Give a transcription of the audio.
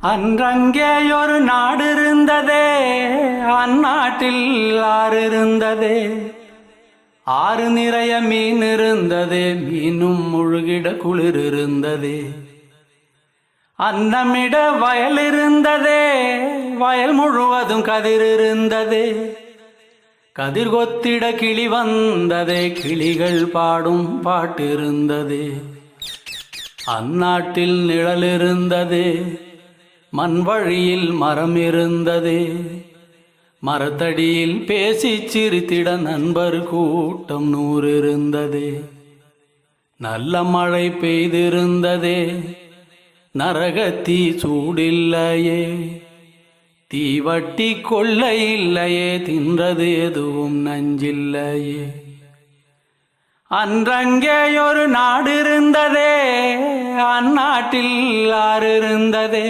அன்றங்கே ஒரு நாடு இருந்ததே, அந்நாட்டில் ஆறு இருந்ததே. ஆறு நிறைய மீன் இருந்ததே, மீனும் முழுகிட குளிர் இருந்ததே. அன்னமிட வயல் இருந்ததே, வயல் முழுவதும் கதிர் இருந்ததே. கதிர் கொத்திட கிளி வந்ததே, கிளிகள் பாடும் பாட்டு இருந்ததே. அந்நாட்டில் நிழல் இருந்ததே, மண் வழியில் மரம் இருந்ததே. மரத்தடியில் பேசி சிரித்திட நண்பர் கூட்டம் 100 இருந்ததே. நல்ல மழை பெய்திருந்ததே, நரகத்தீ சூடில்லையே. தீவட்டி கொள்ள இல்லையே, தின்றது எதுவும் நஞ்சில்லையே. அன்றங்கே ஒரு நாடு இருந்ததே, அந்நாட்டில் ஆறு இருந்ததே.